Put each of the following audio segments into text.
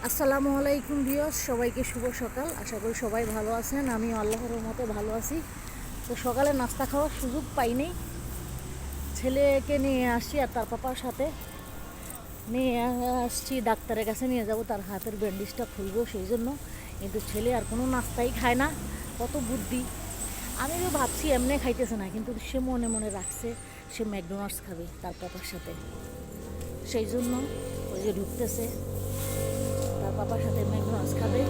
আসসালামু আলাইকুম ভিউয়ার্স, সবাইকে শুভ সকাল। আশা করি সবাই ভালো আছেন। আমি আল্লাহর রহমতে ভালো আছি। তো সকালে নাস্তা খাওয়ার সুযোগ পাইনি, ছেলেকে নিয়ে আসছি আর তার পাপার সাথে নিয়ে আসছি ডাক্তারের কাছে নিয়ে যাব, তার হাতের ব্যান্ডেজটা খুলবো সেই জন্য। কিন্তু ছেলে আর কোনো নাস্তাই খায় না, কত বুদ্ধি। আমিও ভাবছি এমনি খাইতেছে না, কিন্তু সে মনে মনে রাখছে সে ম্যাকডোনাল্ডস খাবে তার পাপার সাথে, সেই জন্য ওই যে ঢুকতেছে তার পাপার সাথে ম্যাকডোনাল্ডস খাবে।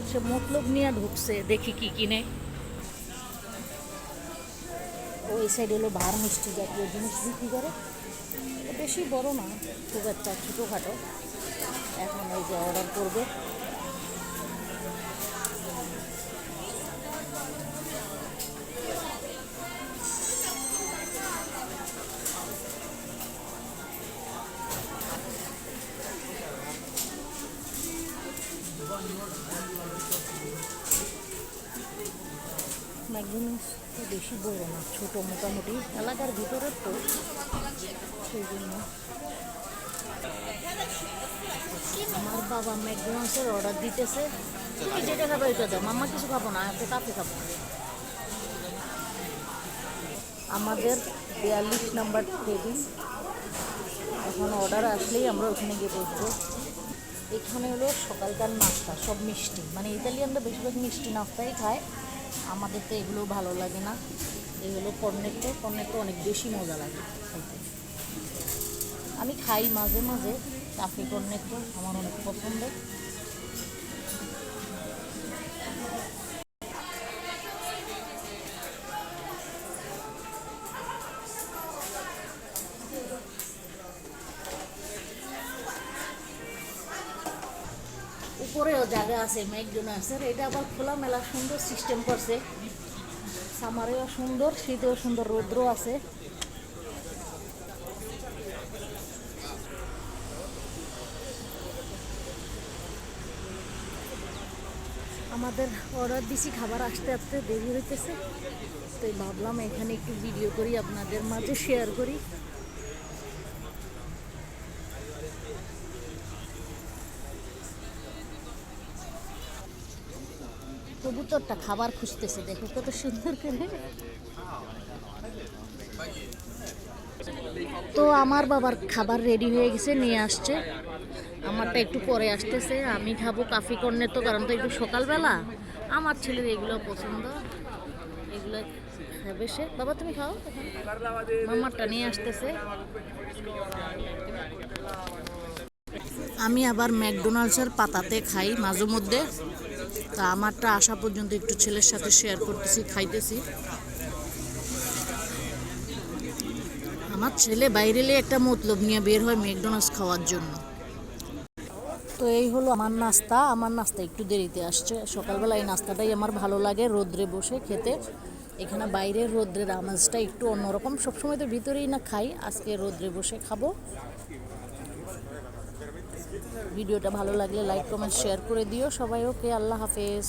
সে মতলব নিয়ে ঢুকছে, দেখি কি কিনে। ওই সাইড হলো ভার মিষ্টি জাতীয় জিনিস বিক্রি করে, বেশি বড় না, খুব একটা ছোটোখাটো। এখন ওই যে অর্ডার করবে। ম্যাকডোনাল্ডস তো বেশি বড় না, ছোটো, মোটামুটি এলাকার ভিতরে, তো সেই জন্য আমার বাবা ম্যাকডোনাল্ডসের অর্ডার দিতেছে। তুমি যেটা খাবে ওইটা দাও, মাম্মা কিছু খাবো না, একটা কাপে খাবো। আমাদের 42 নাম্বার টেবিল, এখন অর্ডার আসলেই আমরা ওখানে গিয়ে বসবো। এখানে হলো সকালকার নাস্তা, সব মিষ্টি, মানে ইতালিয়ানরা বেশিরভাগ মিষ্টি নাস্তাই খায়, আমাদের তো এগুলো ভালো লাগে না। এই হলো কর্নেটো, কর্নেটো অনেক বেশি মজা লাগে খাইতে। আমি খাই মাঝে মাঝে কাফে কর্নেটো, আমার অনেক পছন্দের। উপরেও জায়গা আছে ম্যাকডোনাল্ডসের, এটা আবার খোলামেলা সুন্দর সিস্টেম করছে। সামারেও সুন্দর, শীতেও সুন্দর, রৌদ্র আছে। আমাদের অর্ডার দিছি, খাবার আসতে আসতে দেরি হইতেছে, তো ভাবলাম এখানে একটু ভিডিও করি, আপনাদের মাঝে শেয়ার করি। কবুতরটা খাবার খুঁজতেছে, দেখো কত সুন্দর করে। তো আমার বাবার খাবার রেডি হয়ে গেছে, নিয়ে আসছে। আমারটা একটু পরে আসতেছে। আমি খাবো কাফি কর্নেটো, কারণ তো একটু সকালবেলা। আমার ছেলের এগুলো পছন্দ, এগুলো খাবে সে। বাবা তুমি খাও, মামারটা নিয়ে আসতেছে। আমি আবার ম্যাকডোনাল্ডসের পাতাতে খাই মাঝে মধ্যে, তা আমারটা আসা পর্যন্ত একটু ছেলের সাথে শেয়ার করতেছি, খাইতেছি। আমার ছেলে বাইরেলে একটা মতলব নিয়ে বের হয় ম্যাকডোনাল্ডস খাওয়ার জন্য। তো এই হলো আমার নাস্তা। আমার নাস্তা একটু দেরিতে আসছে, সকালবেলা এই নাস্তাটাই আমার ভালো লাগে, রোদ্রে বসে খেতে। এখানে বাইরের রোদ্রের আমেজটা একটু অন্যরকম, সবসময় তো ভিতরেই না খাই, আজকে রোদ্রে বসে খাবো। ভিডিওটা ভালো লাগলে লাইক কমেন্ট শেয়ার করে দিও সবাই। ওকে, আল্লাহ হাফেজ।